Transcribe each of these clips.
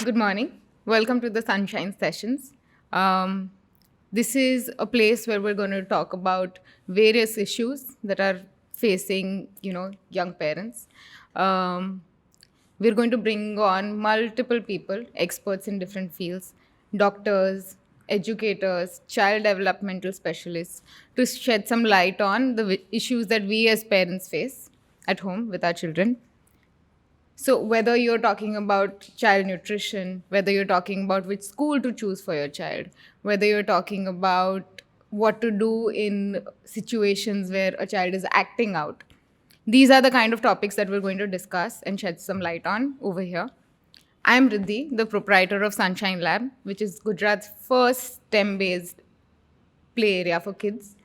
Good morning. Welcome to the Sunshine Sessions. Um, this is a place where we're going to talk about various issues that are facing, young parents. Um, we're going to bring on multiple people, experts in different fields, doctors, educators, child developmental specialists, to shed some light on the issues that we as parents face at home with our children. So, whether you're talking about child nutrition, whether you're talking about which school to choose for your child, whether you're talking about what to do in situations where a child is acting out, these are the kind of topics that we're going to discuss and shed some light on over here. I'm Riddhi, the proprietor of Sunshine Lab, which is Gujarat's first STEM based play area for kids.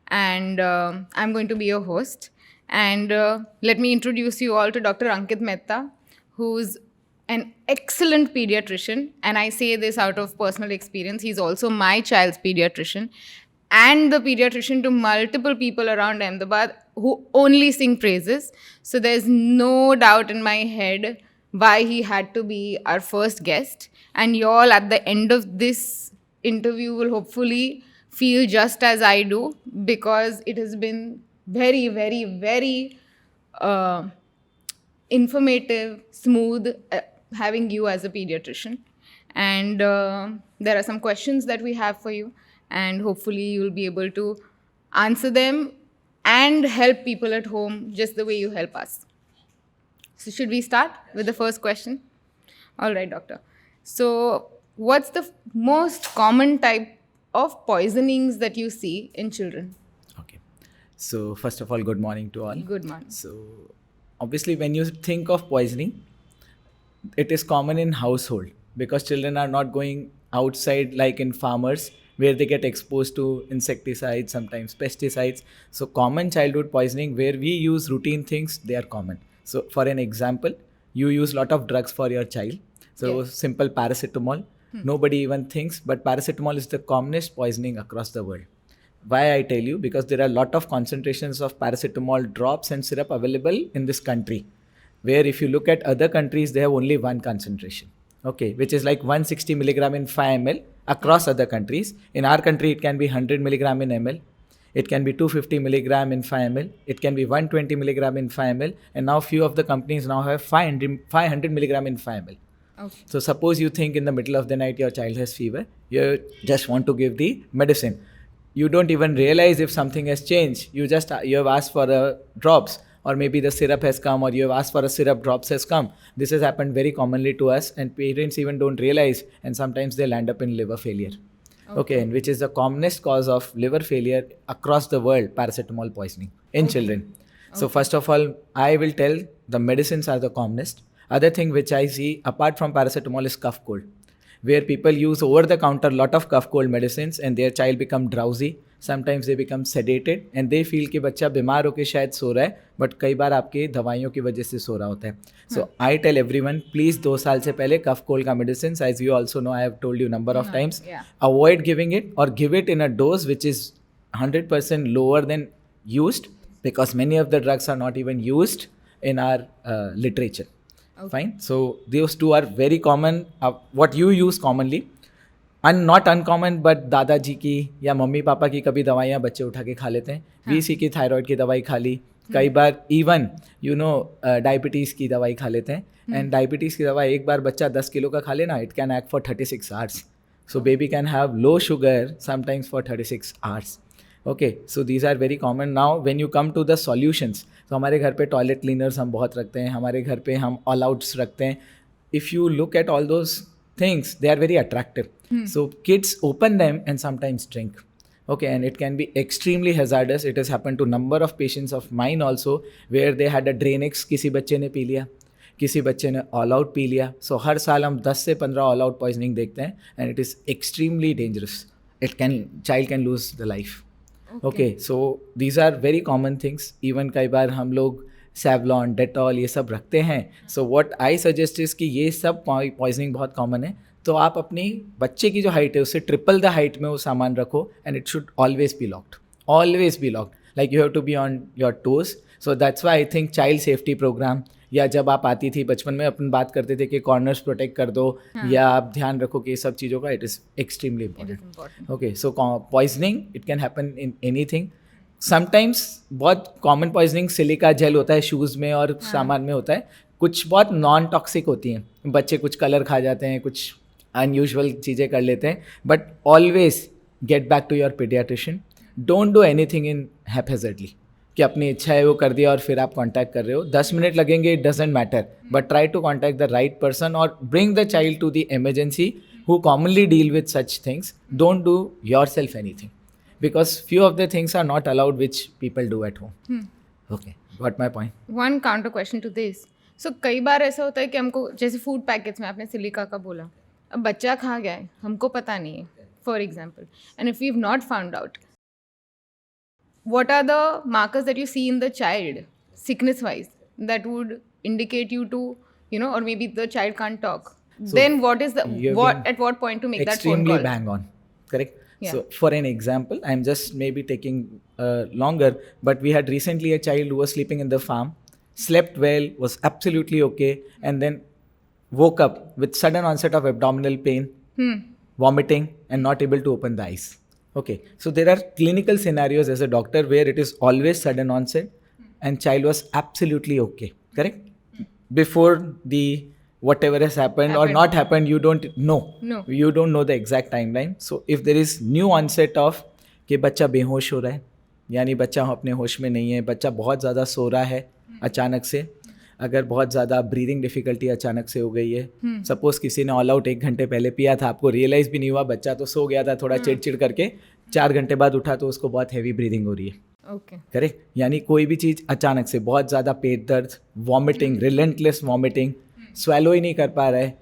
And I'm going to be your host. And let me introduce you all to Dr. Ankit Mehta, who's an excellent pediatrician. And I say this out of personal experience. He's also my child's pediatrician and the pediatrician to multiple people around Ahmedabad who only sing praises. So there's no doubt in my head why he had to be our first guest. And you all at the end of this interview will hopefully feel just as I do, because it has been very, very, very uh, informative, smooth, having you as a pediatrician. And there are some questions that we have for you, and hopefully you'll be able to answer them and help people at home just the way you help us. So, should we start with the first question? All right, doctor. So, what's the most common type of poisonings that you see in children? Okay. So, first of all, good morning to all. Good morning. So, obviously, when you think of poisoning, it is common in household because children are not going outside like in farmers where they get exposed to insecticides, sometimes pesticides. So, common childhood poisoning where we use routine things, they are common. So, for an example, you use lot of drugs for your child. So, Yes. simple paracetamol. Nobody even thinks, but paracetamol is the commonest poisoning across the world. Why I tell you? Because there are a lot of concentrations of paracetamol drops and syrup available in this country. Where if you look at other countries, they have only one concentration. Okay, which is like 160 milligram in 5 ml across other countries. In our country, it can be 100 milligram in ml. It can be 250 milligram in 5 ml. It can be 120 milligram in 5 ml. And now few of the companies now have 500 milligram in 5 ml. Okay. So suppose you think in the middle of the night your child has fever, you just want to give the medicine. You don't even realize if something has changed. You have asked for drops, or maybe the syrup has come, or you have asked for a syrup, drops has come. This has happened very commonly to us, and parents even don't realize, and sometimes they land up in liver failure. Okay, and which is the commonest cause of liver failure across the world, paracetamol poisoning in children. So first of all, I will tell the medicines are the commonest. Other thing which I see apart from paracetamol is cough cold, where people use over the counter lot of cough cold medicines and their child become drowsy. Sometimes they become sedated and they feel कि बच्चा बीमार होकर शायद सो रहा है, but कई बार आपके दवाइयों की वजह से सो रहा होता है. So I tell everyone, please 2 साल से पहले cough cold का medicines, as you also know, I have told you number of times, Yeah. avoid giving it or give it in a dose which is 100% lower than used, because many of the drugs are not even used in our literature. Fine. So those two are very common. What you use commonly, and not uncommon, but दादाजी की या mummy papa की कभी दवाइयाँ बच्चे उठा के खा लेते हैं. वीसी की थायराइड की दवाई खा ली, कई बार इवन डायबिटीज़ की दवाई खा लेते हैं. एंड डायबिटीज़ की दवाई एक बार बच्चा 10 किलो का खा लेना, it can act for 36 hours. So baby can have low sugar sometimes for 36 hours. Okay, so these are very common. Now when you come to the solutions, तो हमारे घर पे टॉयलेट क्लीनर्स हम बहुत रखते हैं, हमारे घर पे हम ऑल आउट्स रखते हैं. If you look at all those things, they are very attractive. So kids open them and sometimes drink. Okay, and it can be extremely hazardous. It has happened to number of patients of mine also, where they had a Dranex, किसी बच्चे ने P लिया, किसी बच्चे ने all out P लिया. सो हर साल हम 10 से 15 ऑल आउट पॉइजनिंग देखते हैं, and it is extremely dangerous. Child can lose the life. Okay, so these are very common things. Even कई बार हम लोग सेवलॉन, डेटॉल ये सब रखते हैं. So what I suggest is कि ये सब पॉइजनिंग बहुत कॉमन है, तो आप अपनी बच्चे की जो हाइट है उससे ट्रिपल द हाइट में वो सामान रखो, and it should always be locked. Always be locked. Like you have to be on your toes. So that's why I think child safety program, या जब आप आती थी बचपन में अपन बात करते थे कि कॉर्नर्स प्रोटेक्ट कर दो या आप ध्यान रखो कि ये सब चीज़ों का, it is extremely It is important. important. Okay, so poisoning it can happen in anything. Sometimes बहुत कॉमन पॉइजनिंग सिलिका जेल होता है शूज़ में और सामान में होता है. कुछ बहुत नॉन टॉक्सिक होती हैं. बच्चे कुछ कलर खा जाते हैं, कुछ अनयूजुअल चीज़ें कर लेते हैं, but always get back to your paediatrician. Don't do anything in haphazardly कि अपनी इच्छा है वो कर दिया और फिर आप कांटेक्ट कर रहे हो. 10 मिनट लगेंगे, it doesn't matter, but try to contact the right person और bring the child to the emergency who commonly deal with such things. Don't do yourself anything because few of the things are not allowed which people do at home. Okay, got my point. One counter question to this. So कई बार ऐसा होता है कि हमको जैसे food packets में आपने silica का बोला, अब बच्चा खा गया है, हमको पता नहीं है, for example, and if you have not found out, what are the markers that you see in the child sickness wise that would indicate you to, you know, or maybe the child can't talk, then what is the you've what been at what point to make that phone Extremely call? bang on, correct? Yeah. So for an example, I'm just maybe taking longer, but we had recently a child who was sleeping in the farm, slept well, was absolutely okay, and then woke up with sudden onset of abdominal pain, vomiting, and not able to open the eyes. Okay, so there are clinical scenarios as a doctor where it is always sudden onset and child was absolutely okay, correct? Before the whatever has happened or not happened, you don't know. No. You don't know the exact timeline. So if there is new onset of कि बच्चा बेहोश हो रहा है, यानी बच्चा अपने होश में नहीं है, बच्चा बहुत ज़्यादा सो रहा है अचानक से, अगर बहुत ज़्यादा ब्रीदिंग डिफिकल्टी अचानक से हो गई है, सपोज किसी ने ऑल आउट 1 घंटे पहले पिया था, आपको रियलाइज़ भी नहीं हुआ, बच्चा तो सो गया था, थोड़ा चिड़चिड़ करके 4 घंटे बाद उठा तो उसको बहुत हैवी ब्रीदिंग हो रही है. Okay. करेक्ट? यानी कोई भी चीज़ अचानक से, बहुत ज़्यादा पेट दर्द, वॉमिटिंग, रिलेंटलेस वॉमिटिंग, स्वैलो ही नहीं कर पा रहा है,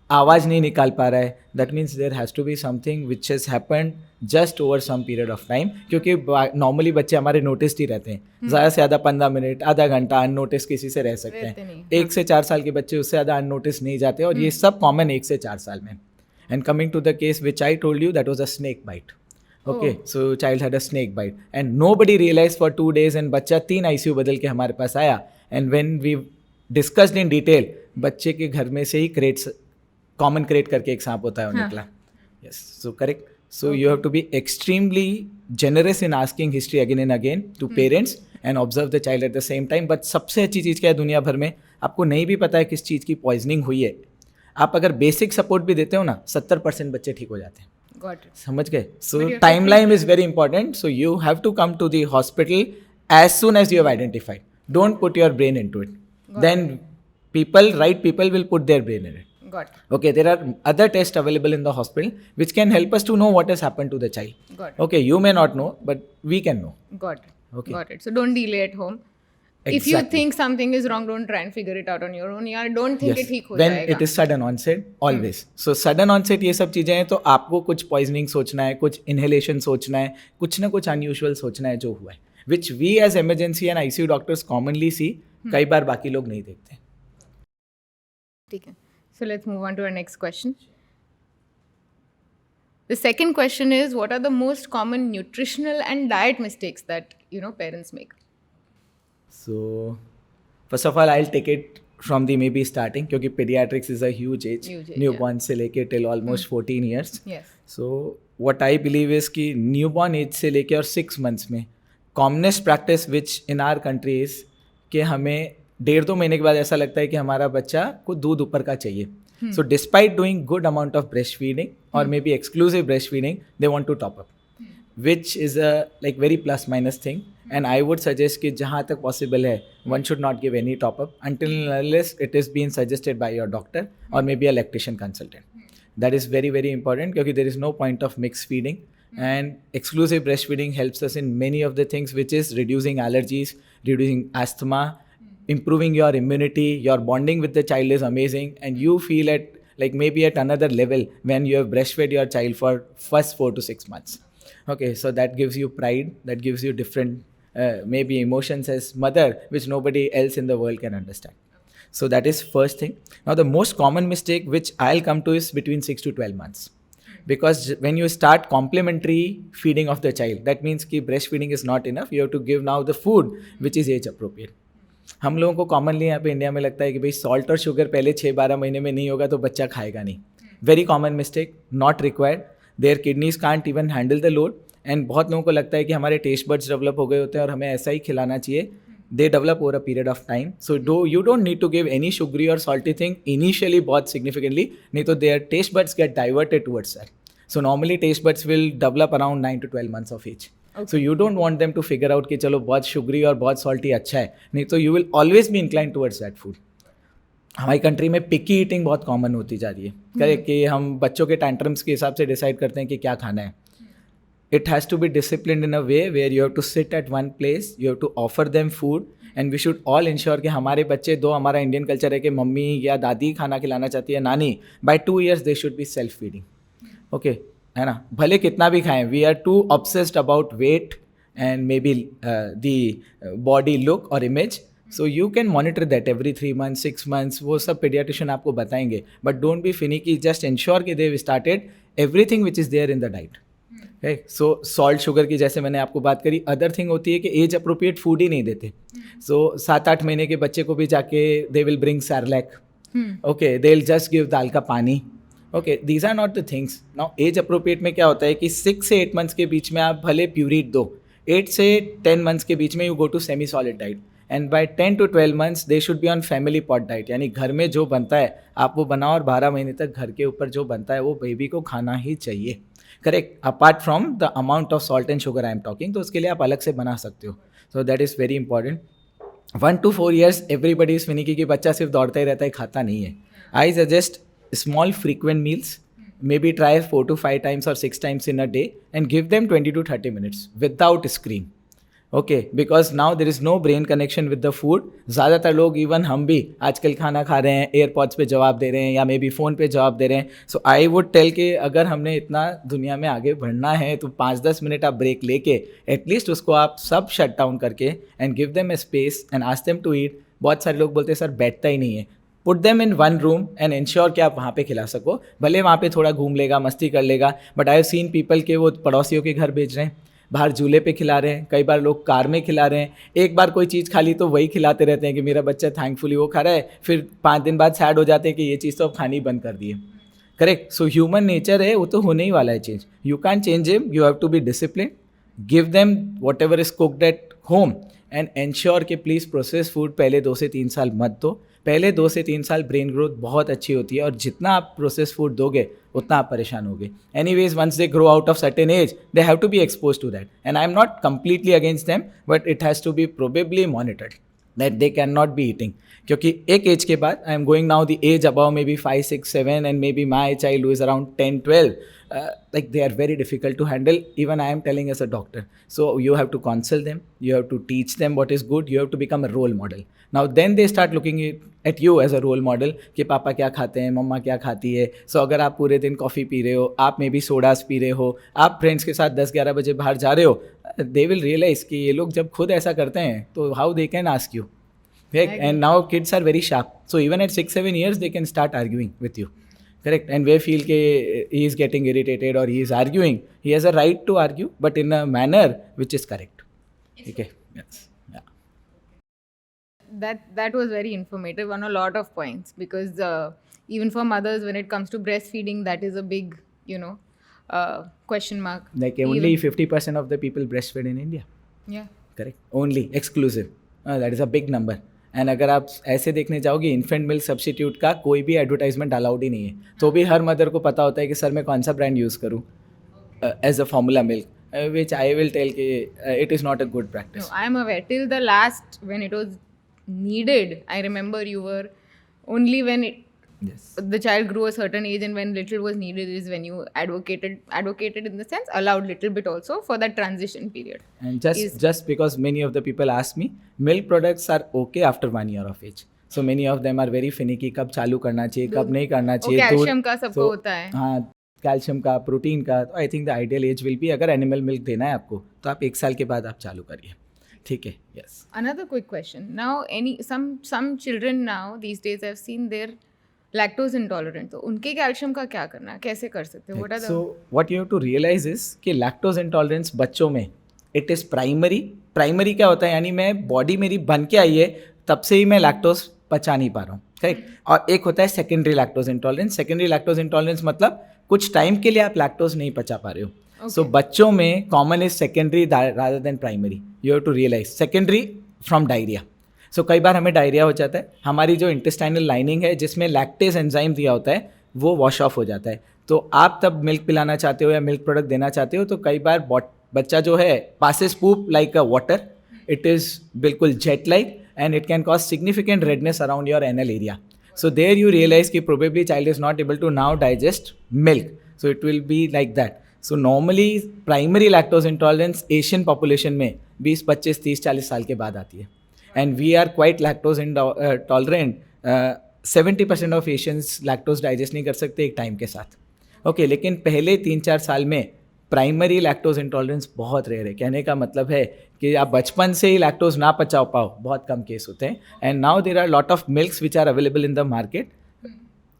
आवाज़ नहीं निकाल पा रहा है, that means there has to be something which has happened just over some period of time. क्योंकि नॉर्मली बच्चे हमारे नोटिस ही रहते हैं, ज़्यादा से ज़्यादा 15 मिनट, आधा घंटा अननोटिस किसी से रह सकते रहते हैं. नहीं. 1 से 4 साल के बच्चे उससे ज़्यादा अननोटिस नहीं जाते, और ये सब कॉमन 1 से 4 साल में. And coming to the case which I told you, that was a snake bite. Okay, so child had a snake bite and nobody realized for 2 days and बच्चा 3 ICU बदल के हमारे पास आया. And when we discussed in detail, बच्चे के घर में से ही क्रेट्स, कॉमन क्रेट करके एक सांप होता है वो निकला. Yes, so correct. So you have to be extremely generous in asking history again and again to parents and observe the child at the same time. But सबसे अच्छी चीज़ क्या है दुनिया भर में, आपको नहीं भी पता है किस चीज़ की पॉइजनिंग हुई है, आप अगर बेसिक सपोर्ट भी देते हो ना, 70% बच्चे ठीक हो जाते हैं. Got it. समझ गए? So But you have to timeline is very important. So you have to come to the hospital as soon as you have identified. Don't put your brain into it. Then people, right people will put their brain in it. Got it. Okay, there are other tests available in the hospital which can help us to know what has happened to the child. Got it. Okay, you may not know, but we can know. Got it. Okay. Got it. So don't delay at home. If you think something is wrong, don't try and figure it out on your own. यार don't think Yes. it ठीक हो When जाएगा. it is sudden onset, always. So sudden onset ये सब चीज़ें हैं, तो आपको कुछ poisoning सोचना है, कुछ inhalation सोचना है, कुछ ना कुछ unusual सोचना है जो हुआ है, which we as emergency and ICU doctors commonly see. कई बार बाकी लोग नहीं देखते. ठीक है. So let's move on to our next question. The second question is, what are the most common nutritional and diet mistakes that, you know, parents make? So first of all, I'll take it from the maybe starting, क्योंकि pediatrics is a huge age. Newborn से लेके till almost 14 years. Yes. So what I believe is कि newborn age से लेके और 6 months में commonest practice which in our country is कि हमें 1.5-2 महीने के बाद ऐसा लगता है कि हमारा बच्चा को दूध ऊपर का चाहिए. So despite doing good amount of breastfeeding or maybe exclusive breastfeeding, they want to top up, which is a like very plus minus thing. And I would suggest कि जहाँ तक possible है, one should not give any top up until unless it is being suggested by your doctor or maybe a lactation consultant. That is very very important क्योंकि there is no point of mixed feeding. And exclusive breastfeeding helps us in many of the things, which is reducing allergies, reducing asthma, improving your immunity. Your bonding with the child is amazing, and you feel at like maybe at another level when you have breastfed your child for first 4 to 6 months. Okay, so that gives you pride, that gives you different maybe emotions as mother which nobody else in the world can understand. So that is first thing. Now the most common mistake which I'll come to is between 6 to 12 months. Because when you start complementary feeding of the child, that means कि breastfeeding is not enough. You have to give now the food which is age appropriate. हम लोगों को commonly यहाँ पे India में लगता है कि भाई सॉल्ट और शुगर पहले 6-12 महीने में नहीं होगा तो बच्चा खाएगा नहीं. Very common mistake, not required. There kidneys can't even handle the load. And बहुत लोगों को लगता है कि हमारे टेस्ट बड्स डेवलप हो गए होते हैं और हमें ऐसा ही खिलाना चाहिए. They develop over a period of time. So you don't need to give any sugary और सॉल्टी थिंग इनिशियली बहुत सिग्निफिकेंटली, नहीं तो their taste buds get diverted towards that. So normally taste buds will develop around 9 to 12 months of age. Okay. So you don't want them to figure out कि चलो बहुत sugary और बहुत salty अच्छा है, नहीं तो you will always be inclined towards that food. हमारी कंट्री में पिकी ईटिंग बहुत कॉमन होती जा रही है. करेक्ट, कि हम बच्चों के टैंट्रम्स के हिसाब से डिसाइड करते हैं कि क्या खाना है. It has to be disciplined in a way where you have to sit at one place, you have to offer them food, and we should all ensure कि हमारे बच्चे, दो हमारा इंडियन कल्चर है कि मम्मी या दादी खाना खिलाना चाहती है, नानी, by 2 years they should be self feeding. Okay, है ना, भले कितना भी खाएं. We are too obsessed about weight and maybe the body look और image. So you can monitor that every 3 months 6 months. वो सब पीडियाट्रिशियन आपको बताएंगे. But don't be finicky, just ensure कि they started everything which is there in the diet. So salt sugar की जैसे मैंने आपको बात करी. अदर थिंग होती है कि एज अप्रोप्रिएट फूड ही नहीं देते. सो 7-8 महीने के बच्चे को भी जाके they will bring Cerelac. Okay, they will just give दाल का पानी. Okay, these are not the things. Now age appropriate में क्या होता है कि 6 से 8 months के बीच में आप भले प्यूरीट दो. 8 से 10 months के बीच में you go to semi solid diet. And by 10 to 12 months they should be on family pot diet. यानी घर में जो बनता है आप वो बनाओ और 12 महीने तक घर के ऊपर जो बनता है वो बेबी को खाना ही चाहिए. Correct, apart from the amount of salt and sugar I am talking. तो उसके लिए आप अलग से बना सकते हो. सो that is very important. 1 to 4 years everybody is finicky कि बच्चा सिर्फ दौड़ता ही रहता है, खाता नहीं है. I suggest small frequent meals, maybe try 4 to 5 times or 6 times in a day, and give them 20 to 30 minutes without screen. Okay, because now there is no brain connection with the food. ज़्यादातर लोग, even हम भी आजकल खाना खा रहे हैं, AirPods पे जवाब दे रहे हैं या मे बी फ़ोन पे जवाब दे रहे हैं. सो आई वुड टेल कि अगर हमने इतना दुनिया में आगे बढ़ना है तो 5-10 मिनट आप ब्रेक लेके एटलीस्ट उसको आप सब शट डाउन करके and give them a space and ask them to eat. बहुत सारे लोग बोलते हैं सर बैठता ही नहीं है. Put them in one room and ensure कि आप वहाँ पे खिला सको. भले वहाँ पे थोड़ा घूम लेगा, मस्ती कर लेगा, but I have seen people के वो पड़ोसियों के घर भेज रहे हैं, बाहर झूले पे खिला रहे हैं, कई बार लोग कार में खिला रहे हैं. एक बार कोई चीज़ खा ली तो वही खिलाते रहते हैं कि मेरा बच्चा थैंकफुली वो खा रहा है. फिर 5 दिन बाद सैड हो जाते हैं कि ये चीज़ तो अब खानी बंद कर दी है. करेक्ट, सो ह्यूमन नेचर है, वो तो होने ही वाला है change. You can change him, you have to be discipline. Give them whatever is cooked at home and ensure कि प्लीज़ प्रोसेस फूड पहले 2 से 3 साल मत दो. पहले 2 से 3 साल ब्रेन ग्रोथ बहुत अच्छी होती है और जितना आप प्रोसेस फूड दोगे उतना आप परेशान होगे. Anyways, once they grow out of certain age they have to be expose to that. And I am not completely against them, but it has to be probably monitored that they can not be eating. क्योंकि एक age के बाद, I am going now the age about maybe 5, 6, 7 and maybe my child is around 10, 12. Like they are very difficult to handle. Even I am telling as a doctor. So you have to counsel them. You have to teach them what is good. You have to become a role model. Now then they start looking at you as a role model कि पापा क्या खाते हैं, मम्मा क्या खाती है. So अगर आप पूरे दिन कॉफ़ी पी रहे हो, आप मे बी सोडास पी रहे हो, आप फ्रेंड्स के साथ 10-11 बजे बाहर जा रहे हो, they will realize कि ये लोग जब खुद ऐसा करते हैं तो how they can ask you. And now kids are very sharp. So even at 6-7 years they can start arguing with you. Correct, and we feel कि he is getting irritated or he is arguing. He has a right to argue, but in a manner which is correct. Okay, yes, yeah. That was very informative on a lot of points, because even for mothers, when it comes to breastfeeding, that is a big, question mark. Like only 50% of the people breastfeed in India. Yeah. Correct. Only exclusive. That is a big number. And अगर आप ऐसे देखने जाओगे, infant milk substitute का कोई भी advertisement allowed ही नहीं है. तो भी हर मदर को पता होता है कि सर मैं कौन सा ब्रांड यूज़ करूँ as a formula milk, which I will tell कि it is not a good practice. No, I am aware. Till the last, when it was needed, I remember you were only when the child grew a certain age and when little was needed is when you advocated in the sense, allowed little bit also for that transition period. And just because many of the people ask me, milk products are okay after 1 year of age. So many of them are very finicky, कब चालू करना चाहिए, कब नहीं करना चाहिए. Calcium का सबको होता है. हाँ, कैल्शियम का, प्रोटीन का. तो I think the ideal age will be, अगर एनिमल मिल्क देना है आपको तो आप 1 साल के बाद आप चालू करिए. ठीक है. Yes. Another quick question. Now, some children now these days I've seen they're lactose intolerant. तो उनके कैल्शियम का क्या करना है, कैसे कर सकते हैं? What are the... So what you have to realize is कि lactose intolerance बच्चों में it is primary क्या होता है, यानी मैं बॉडी मेरी बन के आई है तब से ही मैं लैक्टोज पचा नहीं पा रहा हूँ, करेक्ट। और एक होता है secondary lactose intolerance. Secondary lactose intolerance मतलब कुछ टाइम के लिए आप लैक्टोज नहीं पचा पा रहे हो। सो बच्चों में common is secondary rather than primary. You have to realise secondary from diarrhoea. So कई बार हमें डायरिया हो जाता है, हमारी जो इंटेस्टाइनल लाइनिंग है जिसमें लैक्टेज एंजाइम दिया होता है वो वॉश ऑफ हो जाता है। तो आप तब मिल्क पिलाना चाहते हो या मिल्क प्रोडक्ट देना चाहते हो तो कई बार बच्चा जो है passes poop like a water, it is बिल्कुल jet like and it can cause significant redness around your anal area. So there you realize कि probably child is not able to now digest milk. So it will be like that. So normally primary lactose intolerance Asian population में 20, 25, 30, 40 साल के बाद आती है. And we are quite lactose intolerant. 70% of Asians lactose digest नहीं कर सकते एक टाइम के साथ. Okay, लेकिन पहले 3-4 साल में प्राइमरी लैक्टोज इंटॉलरेंस बहुत रेयर है। कहने का मतलब है कि आप बचपन से ही लैक्टोज ना पचा पाओ, बहुत कम केस होते हैं। And now there are lot of milks which are available in the market,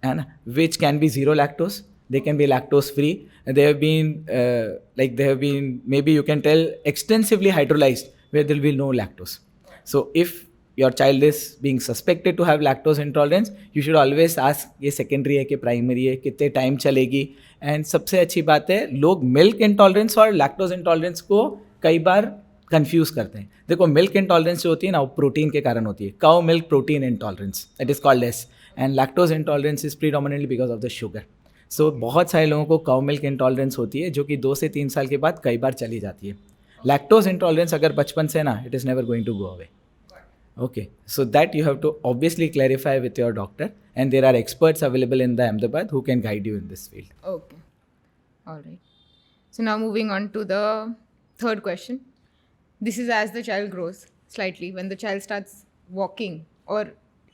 है ना, which can be zero lactose, they can be lactose free. They have been maybe you can tell extensively hydrolyzed where there will be no lactose. So if your child is being suspected to have lactose intolerance, you should always ask ये secondary है कि primary है, कितने time चलेगी। And सबसे अच्छी बात है, लोग मिल्क इंटॉलरेंस और लैक्टोज इंटॉलरेंस को कई बार कंफ्यूज करते हैं। देखो मिल्क इंटॉलरेंस जो होती है ना वो प्रोटीन के कारण होती है, cow milk protein intolerance, it is called as. And lactose intolerance is predominantly because of the sugar. So बहुत सारे लोगों को काउ मिल्क इंटॉलरेंस होती है जो कि 2 से 3 साल के बाद कई बार चली जाती है। लैक्टोज इंटॉलरेंस अगर बचपन से ना, it is never going to go away. Okay, so that you have to obviously clarify with your doctor, and there are experts available in the Ahmedabad who can guide you in this field. Okay. All right. So now moving on to the third question. This is as the child grows slightly, when the child starts walking or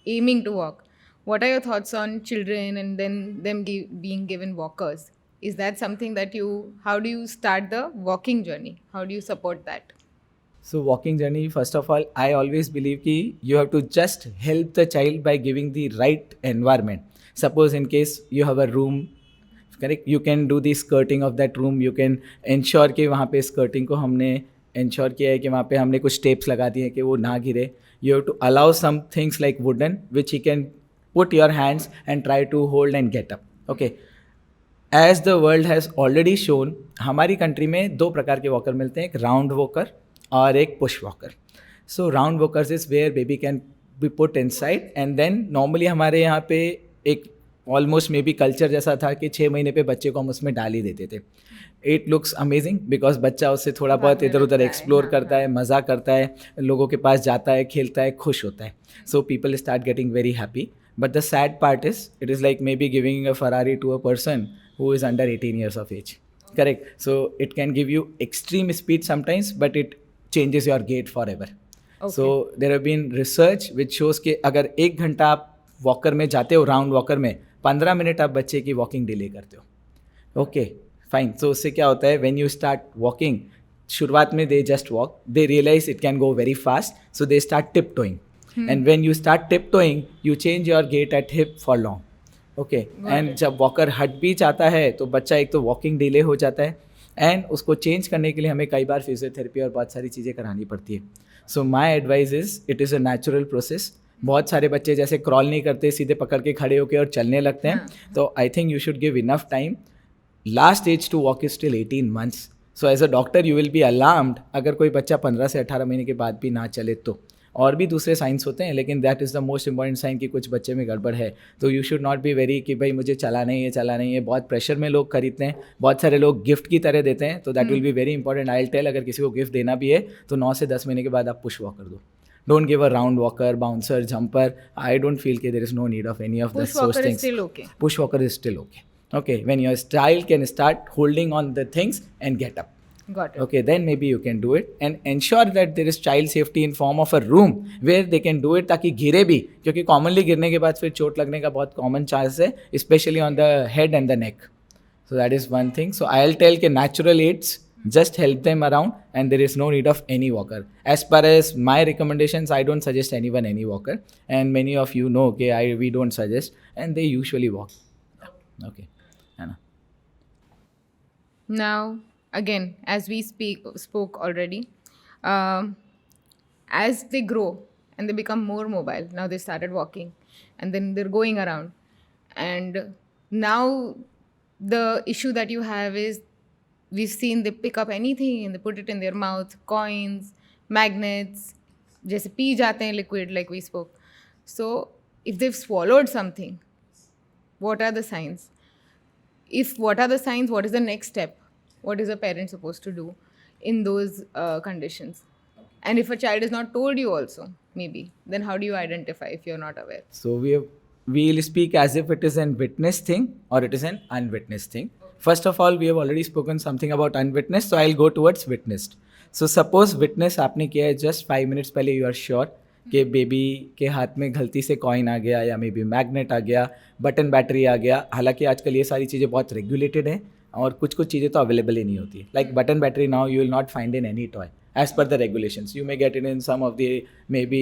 aiming to walk. What are your thoughts on children and then them being given walkers? Is that something that how do you start the walking journey? How do you support that? So walking journey, first of all, I always believe कि you have to just help the child by giving the right environment. Suppose in case you have a room, correct, you can do the skirting of that room. You can ensure कि वहाँ पे skirting को हमने ensure किया है कि वहाँ पे हमने कुछ steps लगा दिए हैं कि वो ना गिरे. You have to allow some things like wooden which he can put your hands and try to hold and get up. Okay. As the world has already shown, हमारी कंट्री में 2 प्रकार के वॉकर मिलते हैं, एक राउंड वॉकर और एक push walker. So round walkers is where baby can be put inside and then normally हमारे यहाँ पे एक ऑलमोस्ट मे बी कल्चर जैसा था कि 6 महीने पे बच्चे को हम उसमें डाल ही देते थे. इट लुक्स अमेजिंग बिकॉज बच्चा उससे थोड़ा बहुत इधर उधर एक्सप्लोर करता है, मज़ा करता है, लोगों के पास जाता है, खेलता है, खुश होता है. So people start getting very happy. But the sad part is it is like maybe giving a Ferrari to a person who is under 18 years of age. Correct. So it can give you extreme speed sometimes, but it changes your gait forever. Okay. So there have been research which shows कि अगर 1 घंटा आप walker में जाते हो, round walker में 15 minute आप बच्चे की वॉकिंग डिले करते हो. Okay fine. सो उससे क्या होता है, व्हेन यू स्टार्ट वॉकिंग, शुरुआत में they just walk, they realise it can go very fast, so they start tiptoeing. And when you start tiptoeing you change your gait at hip for long. Okay. And जब walker हट भी जाता है तो बच्चा एक तो walking delay हो जाता है एंड उसको चेंज करने के लिए हमें कई बार फिजियोथेरेपी और बहुत सारी चीज़ें करानी पड़ती है. So my advice is it is a natural process. बहुत सारे बच्चे जैसे क्रॉल नहीं करते, सीधे पकड़ के खड़े होकर और चलने लगते हैं. तो I think you should give enough time. Last age to walk is still 18 months. So as a doctor you will be alarmed अगर कोई बच्चा 15 से 18 महीने के बाद भी ना चले तो. और भी दूसरे साइंस होते हैं लेकिन that is the most important sign कि कुछ बच्चे में गड़बड़ है. तो you should not be very कि भाई मुझे चला नहीं है. बहुत प्रेशर में लोग खरीदते हैं, बहुत सारे लोग गिफ्ट की तरह देते हैं. तो that will be very important. I will tell, अगर किसी को गिफ्ट देना भी है तो 9 से 10 महीने के बाद आप पुश वॉकर दो. Don't give a round walker, bouncer, jumper. I don't feel कि there is no need of any of this such things. Push walker is still okay. Okay, when your child can start holding on the things and get up. Got it. Okay, then maybe you can do it and ensure that there is child safety in form of a room where they can do it ताकि गिरे भी, क्योंकि commonly गिरने के बाद फिर चोट लगने का बहुत common chance है, especially on the head and the neck. So that is one thing. So I'll tell कि natural aids, just help them around and there is no need of any walker. As far as my recommendations, I don't suggest anyone any walker, and many of you know okay, we don't suggest and they usually walk. Okay. Anna. Now, again, as we spoke already, as they grow and they become more mobile. Now they started walking, and then they're going around. And now the issue that you have is, we've seen they pick up anything and they put it in their mouth, coins, magnets, जैसे P जाते हैं liquid like we spoke. So if they've swallowed something, what are the signs? If what are the signs, what is the next step? What is a parent supposed to do in those conditions? And if a child is not told you also, maybe, then how do you identify if you're not aware? So we'll speak as if it is an witnessed thing or it is an unwitnessed thing. First of all, we have already spoken something about unwitnessed, so I'll go towards witnessed. So suppose witness आपने किया है, just 5 minutes पहले you are sure कि baby के हाथ में गलती से कॉइन आ गया या मे बी मैग्नेट आ गया, बटन बैटरी आ गया. हालांकि आजकल ये सारी चीज़ें बहुत रेगुलेटेड हैं और कुछ कुछ चीज़ें तो अवेलेबल ही नहीं होती. Like button battery now you will not find in any toy as per the regulations. You may get it in some of the maybe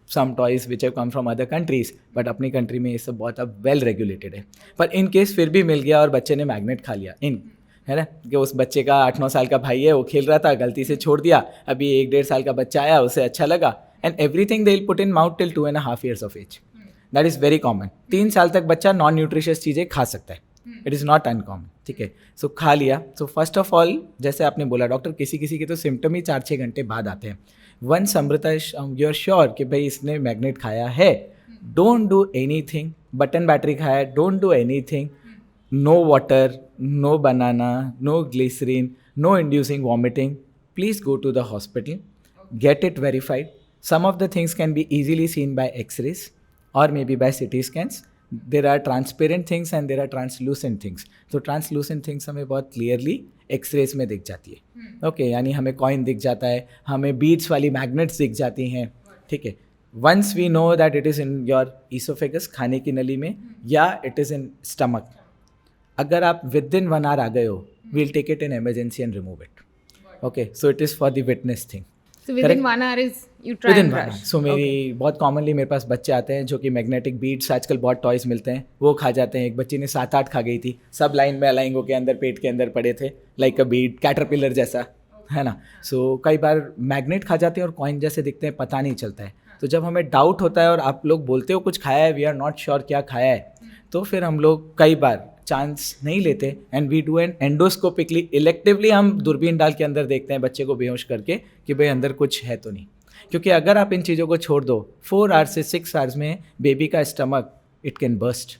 some toys which have come from other countries, but अपनी country में ये सब बहुत अब well regulated है. पर in case फिर भी मिल गया और बच्चे ने मैग्नेट खा लिया, है ना, कि उस बच्चे का 8-9 साल का भाई है, वो खेल रहा था, गलती से छोड़ दिया, अभी 1-1.5 साल का बच्चा आया, उसे अच्छा लगा, and everything they will put in mouth till 2.5 years of age. That is very common. 3 साल तक बच्चा नॉन न्यूट्रिशियस चीज़ें खा सकता है. It is not uncommon. ठीक है, सो खा लिया. सो फर्स्ट ऑफ ऑल, जैसे आपने बोला डॉक्टर, किसी किसी के तो सिम्टम ही 4-6 घंटे बाद आते हैं. Once Amrita you are sure कि भाई इसने मैग्नेट खाया है, don't do anything. Button battery खाया है, don't do anything. No water, no banana, no glycerine, no inducing vomiting. Please go to the hospital, get it verified. Some of the things can be easily seen by x-rays or maybe by CT scans. There are transparent things and there are translucent things. So translucent things हमें बहुत clearly x-rays में दिख जाती है. Okay, यानी हमें coin दिख जाता है, हमें beads वाली magnets दिख जाती हैं. ठीक है, once we know that it is in your esophagus, खाने की नली में, या it is in stomach, अगर आप within 1 hour आ गए हो, we'll take it in emergency and remove it. Okay, so it is for the witness thing. So within 1 hour is you try and rush. So मेरी बहुत commonly मेरे पास बच्चे आते हैं जो कि मैग्नेटिक बीड्स, आजकल बहुत टॉयज मिलते हैं, वो खा जाते हैं. एक बच्ची ने 7-8 खा गई थी, सब लाइन में अलाइन होकर अंदर पेट के अंदर पड़े थे, लाइक अ बीड, कैटरपिलर जैसा, है ना. सो कई बार मैग्नेट खा जाते हैं और कॉइन जैसे दिखते हैं, पता नहीं चलता है. तो जब हमें डाउट होता है और आप लोग बोलते हो कुछ खाया है, वी आर नॉट श्योर क्या खाया है, तो फिर हम लोग कई बार चांस नहीं लेते and we do an endoscopically, electively हम दूरबीन डाल के अंदर देखते हैं बच्चे को बेहोश करके कि भाई अंदर कुछ है तो नहीं. क्योंकि अगर आप इन चीज़ों को छोड़ दो, 4 hours से 6 hours में बेबी का stomach it can burst.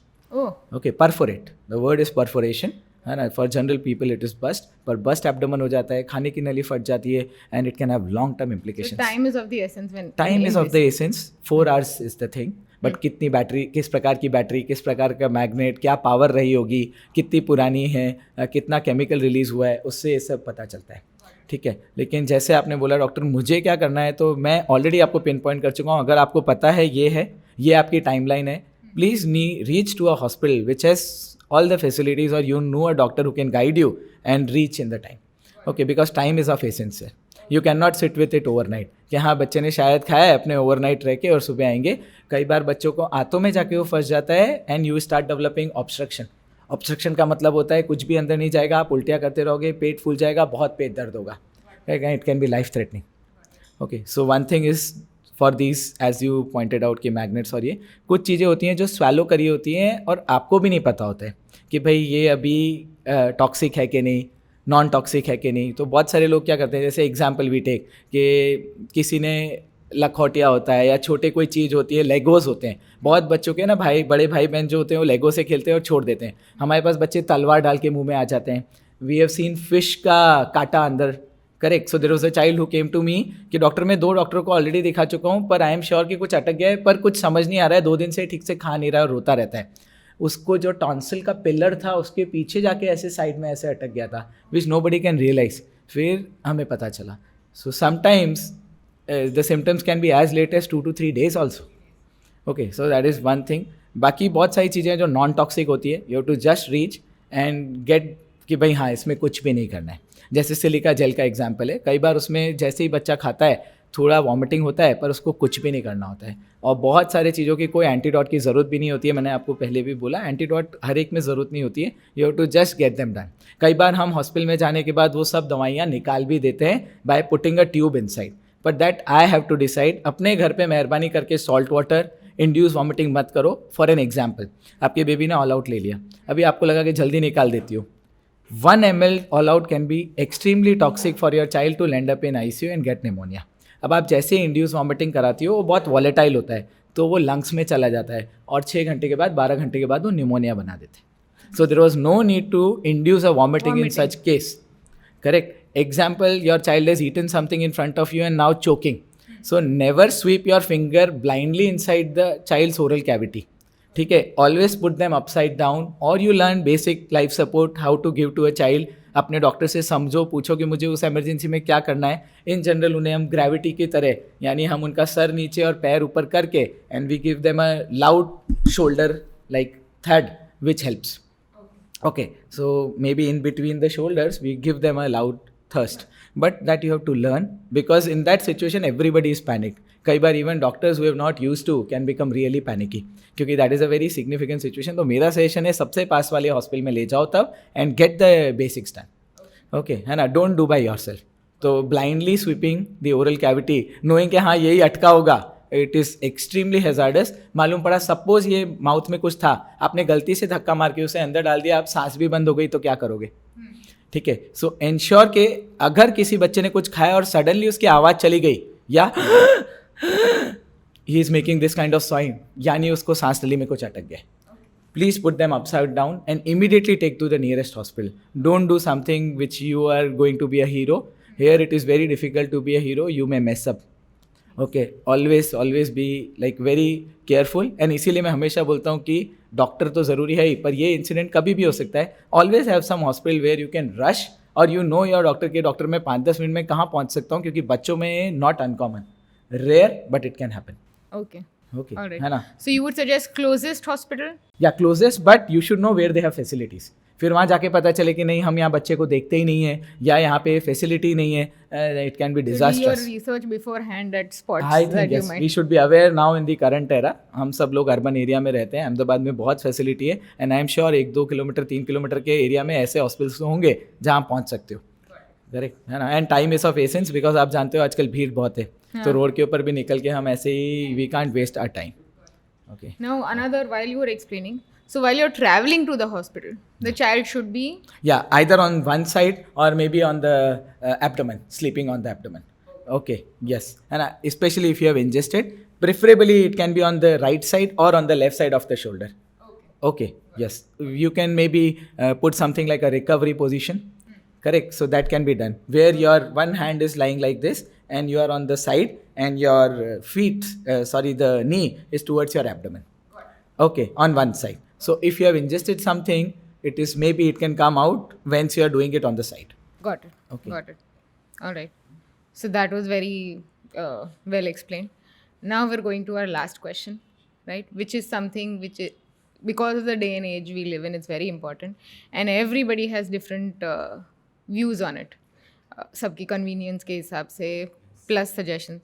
Okay, perforate, the word is perforation, है ना. For general people it is burst, पर बस्ट एब्डोमेन हो जाता है, खाने की नली फट जाती है and it can have long term implications. Time is of the essence. When time is of the essence. 4 hours is the thing. But कितनी बैटरी, किस प्रकार की बैटरी, किस प्रकार का मैग्नेट, क्या पावर रही होगी, कितनी पुरानी है, कितना केमिकल रिलीज़ हुआ है, उससे ये सब पता चलता है. ठीक है, लेकिन जैसे आपने बोला डॉक्टर मुझे क्या करना है, तो मैं ऑलरेडी आपको पिन पॉइंट कर चुका हूँ. अगर आपको पता है, ये आपकी टाइमलाइन है, please reach to a hospital which has all the facilities और you know a doctor who can guide you and reach in the time. Okay, because time is of essence है. You can not sit with it overnight कि हाँ बच्चे ने शायद खाया है, अपने ओवरनाइट रह के और सुबह आएंगे. कई बार बच्चों को आंतों में जाके वो फंस जाता है and you start developing obstruction. Obstruction का मतलब होता है कुछ भी अंदर नहीं जाएगा, आप उल्टियाँ करते रहोगे, पेट फूल जाएगा, बहुत पेट दर्द होगा. It can be life threatening. Okay, so one thing is for this, as you pointed out कि मैग्नेट्स और ये कुछ चीज़ें होती हैं जो स्वैलो करी होती हैं और आपको भी नहीं पता होता है कि भाई ये अभी टॉक्सिक है कि नहीं, नॉन टॉक्सिक है कि नहीं. तो बहुत सारे लोग क्या करते हैं, जैसे एग्जांपल वी टेक कि किसी ने लखौटिया होता है या छोटे कोई चीज़ होती है, लेगोज होते हैं. बहुत बच्चों के ना बड़े भाई बहन जो होते हैं वो लेगो से खेलते हैं और छोड़ देते हैं. हमारे पास बच्चे तलवार डाल के मुंह में आ जाते हैं. वी हैव सीन फिश का कांटा अंदर. Correct. So there was a child who came to me कि डॉक्टर, मैं 2 डॉक्टरों को ऑलरेडी दिखा चुका हूँ, पर आई एम श्योर कि कुछ अटक गया है, पर कुछ समझ नहीं आ रहा है, 2 दिन से ठीक से खा नहीं रहा है और रोता रहता है. उसको जो टॉन्सिल का पिलर था उसके पीछे जाके ऐसे साइड में ऐसे अटक गया था, विच नोबडी कैन रियलाइज. फिर हमें पता चला. So sometimes the symptoms can be as late as 2 to 3 days also. Okay, so that is one thing. बाकी बहुत सारी चीज़ें जो नॉन टॉक्सिक होती है, you have to just reach and get कि भाई हाँ इसमें कुछ भी नहीं करना है. जैसे सिलिका जेल का एग्जाम्पल है, कई बार उसमें जैसे ही बच्चा खाता है थोड़ा वॉमिटिंग होता है, पर उसको कुछ भी नहीं करना होता है. और बहुत सारे चीज़ों की कोई एंटीडोट की ज़रूरत भी नहीं होती है. मैंने आपको पहले भी बोला, एंटीडोट हर एक में ज़रूरत नहीं होती है. You have to just get them done. कई बार हम हॉस्पिटल में जाने के बाद वो सब दवाइयाँ निकाल भी देते हैं by putting a tube inside. But that I have to decide. अपने घर पे मेहरबानी करके सॉल्ट वाटर इंड्यूस वॉमिटिंग मत करो. फॉर एन एग्जाम्पल, आपके बेबी ने ऑल आउट ले लिया, अभी आपको लगा कि जल्दी निकाल देती हो. 1 ml all out can be extremely toxic for your child to land up in ICU and get pneumonia. अब आप जैसे इंड्यूस वॉमिटिंग कराती हो वो बहुत वॉलेटाइल होता है, तो वो लंग्स में चला जाता है और 6 घंटे के बाद 12 घंटे के बाद वो न्यूमोनिया बना देते हैं. सो there was no need to induce a vomiting in such case. Correct. Example, your child has eaten something in front of you and now choking. So never sweep your finger blindly inside the child's oral cavity. ठीक है. Always put them upside down और you learn basic life support, how to give to a child. अपने doctor से समझो, पूछो कि मुझे उस इमरजेंसी में क्या करना है. इन जनरल उन्हें हम ग्रेविटी की तरह, यानी हम उनका सर नीचे और पैर ऊपर करके, and we give them a loud shoulder like thud which helps. Okay, so maybe in between the shoulders we give them a loud thirst, but that you have to learn, because in that situation everybody is panicked. कई बार even doctors who have not used to can become really panicky, क्योंकि that is a very significant situation. तो मेरा suggestion है सबसे पास वाले hospital में ले जाओ तब and get the basics done. Okay, है ना. don't do by yourself. तो blindly sweeping the oral cavity knowing कि हाँ यही अटका होगा, इट इज़ एक्सट्रीमली हैजार्डस. मालूम पड़ा सपोज ये माउथ में कुछ था, आपने गलती से धक्का मार के उसे अंदर डाल दिया, आप सांस भी बंद हो गई तो क्या करोगे. ठीक है. सो एंश्योर के अगर किसी बच्चे ने कुछ खाया और सडनली उसकी आवाज़ चली गई या he is making this kind of sine, यानी उसको सांस नली में कुछ अटक गया, please put them upside down and immediately take to the nearest hospital. Don't do something which you are going to be a hero. Here it is very difficult to be a hero. You may mess up. Okay, always be like very careful. and इसीलिए मैं हमेशा बोलता हूँ कि doctor तो ज़रूरी है ही, पर ये इंसिडेंट कभी भी हो सकता है. Always have some hospital where you can rush, और यू नो योर डॉक्टर के डॉक्टर मैं 5-10 मिनट में कहाँ पहुँच सकता हूँ, क्योंकि बच्चों में not uncommon, rare, but it can happen. Okay. Okay, All right. है ना. So you would suggest closest hospital? या closest, but you should know where they have facilities. फिर वहाँ जाके पता चले कि नहीं, हम यहाँ बच्चे को देखते ही नहीं है, या यहाँ पे फैसिलिटी नहीं है, it can be So do your disasters. research beforehand at spots I that think you yes, might. We should be aware now in the current era. हम सब लोग अर्बन एरिया में रहते हैं, अहमदाबाद में बहुत फैसिलिटी है, and I am sure 1-2 kilometre 3 kilometre के एरिया में ऐसे हॉस्पिटल्स होंगे जहाँ पहुँच सकते हो. करेक्ट, है ना. And time is of essence, because आप जानते हो आजकल भीड़ बहुत है, तो रोड के ऊपर भी निकल के हम ऐसे ही we can't waste our time. Okay. Now another, while you were explaining, so while you're traveling to the hospital, the child should be. Yeah, either on one side or maybe on the abdomen, sleeping on the abdomen. Okay, yes. And especially if you have ingested, preferably it can be on the right side or on the left side of the shoulder. Okay, yes. You can maybe put something like a recovery position. Correct. So that can be done where your one hand is lying like this and you are on the side and your the knee is towards your abdomen. Okay, on one side. So if you have ingested something, it can come out once you are doing it on the side. Got it. Okay. Got it. All right. So that was very well explained. Now we're going to our last question, right? Which is something which is, because of the day and age we live in, it's very important, and everybody has different views on it. सबकी convenience के हिसाब से, plus suggestions.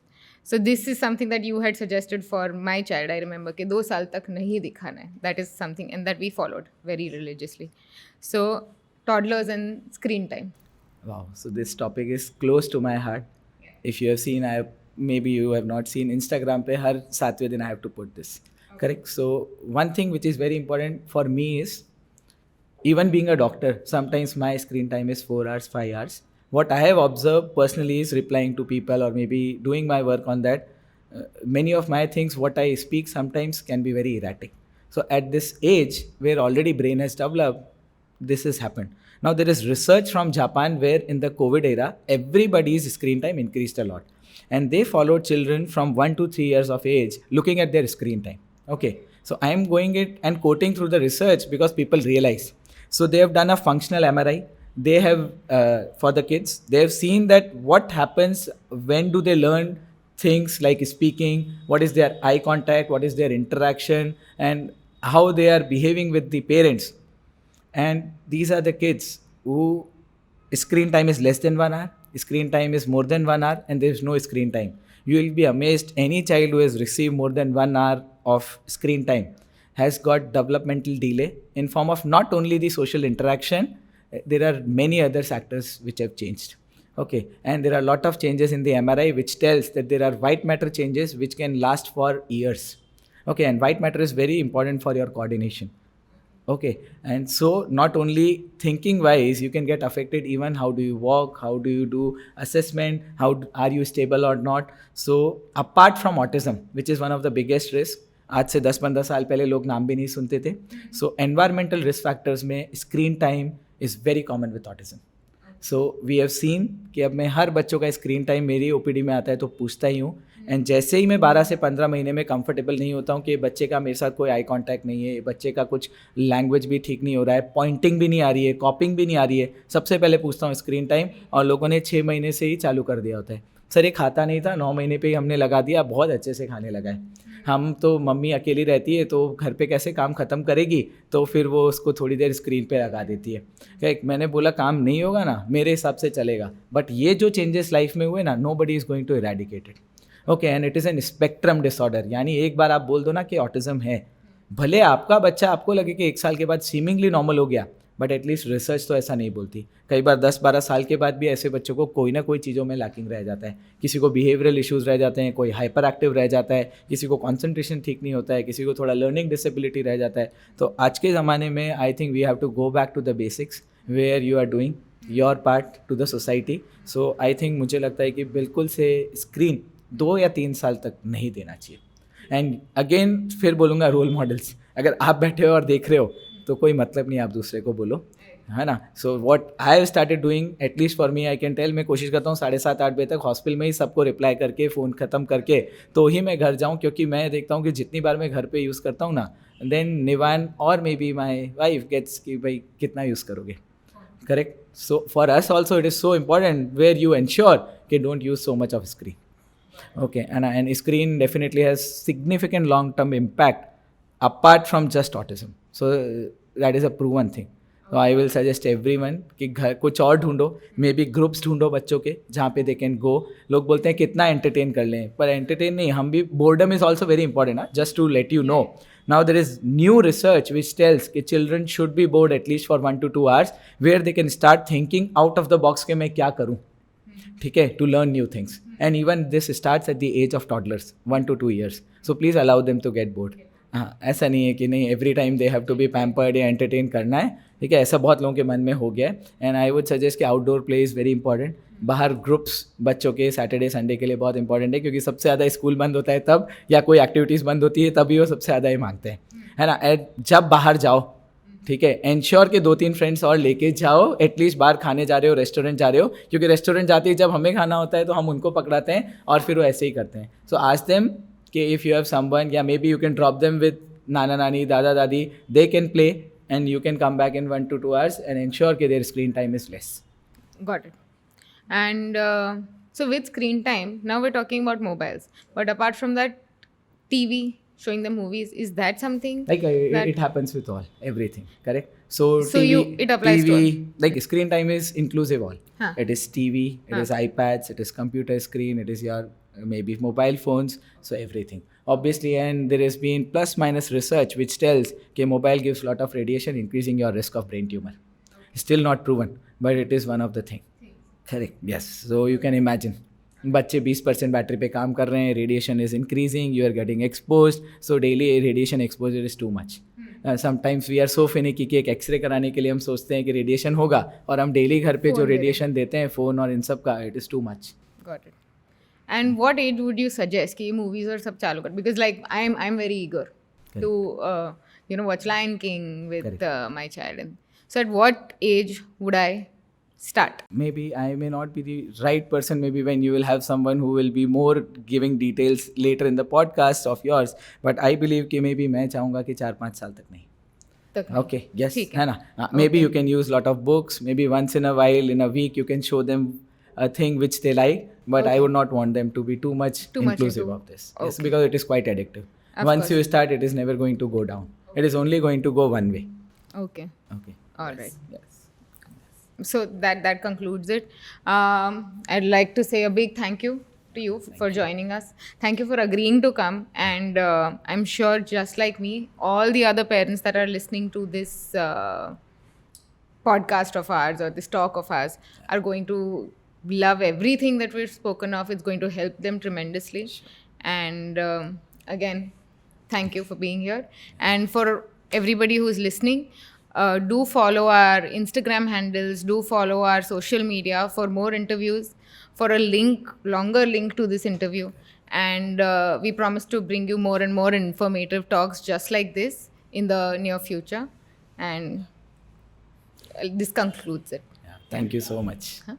So this is something that you had suggested for my child. I remember कि 2 साल तक नहीं दिखाना है. That is something, and that we followed very religiously. So toddlers and screen time. Wow. So this topic is close to my heart. If you have seen, maybe you have not seen Instagram पे हर 7वें दिन I have to put this. Correct. So one thing which is very important for me is, even being a doctor, sometimes my screen time is 4 hours, 5 hours. What I have observed personally is replying to people or maybe doing my work on that. Many of my things, what I speak sometimes can be very erratic. So at this age where already brain has developed, this has happened. Now there is research from Japan where in the COVID era, everybody's screen time increased a lot. And they followed children from 1 to 3 years of age looking at their screen time. Okay, so I am going it and quoting through the research because people realize. So they have done a functional MRI. They have, for the kids, they have seen that what happens when do they learn things like speaking, what is their eye contact, what is their interaction, and how they are behaving with the parents. And these are the kids who screen time is less than 1 hour, screen time is more than 1 hour, and there is no screen time. You will be amazed, any child who has received more than 1 hour of screen time has got developmental delay in form of not only the social interaction, there are many other factors which have changed. Okay, and there are a lot of changes in the MRI which tells that there are white matter changes which can last for years. Okay, and white matter is very important for your coordination. Okay, and so not only thinking wise you can get affected, even how do you walk, how do you do assessment, are you stable or not. So apart from autism, which is one of the biggest risk, आज से 10-15 साल पहले लोग नाम भी नहीं सुनते थे. सो एनवायरमेंटल रिस्क फैक्टर्स में screen time is very common with autism. So we have seen कि अब मैं हर बच्चों का स्क्रीन टाइम मेरी ओपीडी में आता है तो पूछता ही हूँ. एंड जैसे ही मैं 12 से 15 महीने में कंफर्टेबल नहीं होता हूँ कि बच्चे का मेरे साथ कोई आई कांटेक्ट नहीं है, बच्चे का कुछ लैंग्वेज भी ठीक नहीं हो रहा है, पॉइंटिंग भी नहीं आ रही है, कॉपिंग भी नहीं आ रही है, सबसे पहले पूछता हूँ स्क्रीन टाइम. और लोगों ने 6 महीने से ही चालू कर दिया होता है. सर ये खाता नहीं था, 9 महीने पे ही हमने लगा दिया, बहुत अच्छे से खाने लगा है. हम तो मम्मी अकेली रहती है तो घर पे कैसे काम ख़त्म करेगी, तो फिर वो उसको थोड़ी देर स्क्रीन पे लगा देती है. मैंने बोला काम नहीं होगा ना, मेरे हिसाब से चलेगा. बट ये जो चेंजेस लाइफ में हुए ना, nobody is going to eradicate it. Okay, and it is an spectrum disorder. यानी एक बार आप बोल दो ना कि ऑटिज्म है, भले आपका बच्चा आपको लगे कि 1 साल के बाद सीमिंगली नॉर्मल हो गया, बट एटलीस्ट रिसर्च तो ऐसा नहीं बोलती. कई बार 10-12 साल के बाद भी ऐसे बच्चों को कोई ना कोई चीज़ों में लैकिंग रह जाता है. किसी को बिहेवियरल इश्यूज़ रह जाते हैं, कोई हाइपर एक्टिव रह जाता है, किसी को कॉन्सेंट्रेशन ठीक नहीं होता है, किसी को थोड़ा लर्निंग डिसेबिलिटी रह जाता है. तो आज के ज़माने में I think we have to go back to the basics where you are doing your part to the society. So I think मुझे लगता है कि बिल्कुल से स्क्रीन 2 या 3 साल तक नहीं देना चाहिए. एंड अगेन फिर बोलूँगा रोल मॉडल्स. अगर आप बैठे हो और देख रहे हो तो कोई मतलब नहीं आप दूसरे को बोलो, है ना. So what I have started doing, at least for me I can tell, मैं कोशिश करता हूँ 7:30-8 बजे तक हॉस्पिटल में ही सबको रिप्लाई करके फ़ोन ख़त्म करके तो ही मैं घर जाऊँ. क्योंकि मैं देखता हूँ कि जितनी बार मैं घर पे यूज़ करता हूँ ना, देन निवान और maybe my wife gets कि भाई कितना यूज़ करोगे. Correct. So for us also it is so important where you ensure कि don't use so much of screen. Okay, and screen definitely has significant long-term impact apart from just autism. So that is a proven thing. So I will suggest everyone कि घर कुछ और ढूंढो, may be groups ढूंढो बच्चों के जहाँ पे दे कैन गो. लोग बोलते हैं कितना एंटरटेन कर लें, पर एंटरटेन नहीं, हम भी, boredom is also very important ना. Just to let you know, now there is new research which tells कि children should be bored at least for 1 to 2 hours where they can start thinking out of the box के मैं क्या करूँ. ठीक है, to learn new things. And even this starts at the age of toddlers 1 to 2 years. So please allow them to get bored. हाँ, ऐसा नहीं है कि नहीं every time they have to be pampered या एंटरटेन करना है. ठीक है, ऐसा बहुत लोगों के मन में हो गया है. एंड आई वुड सजेस्ट कि outdoor play is very important. बाहर ग्रुप्स बच्चों के सैटरडे संडे के लिए बहुत इंपॉर्टेंट है, क्योंकि सबसे ज़्यादा स्कूल बंद होता है तब, या कोई एक्टिविटीज़ बंद होती है तभी वो सबसे ज़्यादा ही मांगते हैं, है ना. जब बाहर जाओ, ठीक है, एंश्योर के 2-3 फ्रेंड्स और लेके जाओ. एटलीस्ट बाहर खाने जा रहे हो, रेस्टोरेंट जा रहे हो, क्योंकि रेस्टोरेंट जाते ही जब हमें खाना होता है तो हम उनको पकड़ाते हैं और फिर वो ऐसे ही करते हैं. सो आस्क देम कि इफ़ यू हैव समवन, या may be you can drop them with नाना नानी, दादा दादी, they can play and you can come back in 1 to 2 hours and ensure कि their screen time is less. Got it. And so with screen time, now we're talking about mobiles. But apart from that, TV, showing the movies, is that something? Like that- it happens with all, everything, correct. So it applies to TV, like screen time is inclusive all. Huh. It is TV, it is iPads, it is computer screen, it is your maybe mobile phones, so everything. Obviously, and there has been plus minus research which tells that mobile gives lot of radiation, increasing your risk of brain tumor. Still not proven, but it is one of the thing. Correct. Yes. So you can imagine. बच्चे 20% battery पे काम कर रहे हैं, radiation is increasing, you are getting expose. So daily radiation exposure is too much. Sometimes we are so finicky कि एक x ray कराने के लिए हम सोचते हैं कि रेडिएशन होगा, और हम डेली घर पे जो रेडिएशन देते हैं फ़ोन और इन सब का, it is too much. Got it. And what age would you suggest कि movies और सब चालू कर? Because like I'm very eager to watch Lion King with my child. And so at what age would I start? Maybe I may not be the right person. Maybe when you will have someone who will be more giving details later in the podcast of yours. But I believe कि maybe मैं चाहूँगा कि 4-5 साल तक नहीं. Okay, yes, है ना. Maybe you can use lot of books. Maybe once in a while, in a week, you can show them a thing which they like. But I would not want them to be too much inclusive of this. Yes, because it is quite addictive. Once you start, it is never going to go down. It is only going to go one way. Okay. Okay. All right. Yes. So that concludes it. I'd like to say a big thank you to you for joining us. Thank you for agreeing to come. And I'm sure, just like me, all the other parents that are listening to this podcast of ours or this talk of ours are going to love everything that we've spoken of. It's going to help them tremendously. And again, thank you for being here. And for everybody who's listening, do follow our Instagram handles, do follow our social media for more interviews, for a link, longer link to this interview. And we promise to bring you more and more informative talks just like this in the near future. And this concludes it. Yeah, thank you so much. Huh?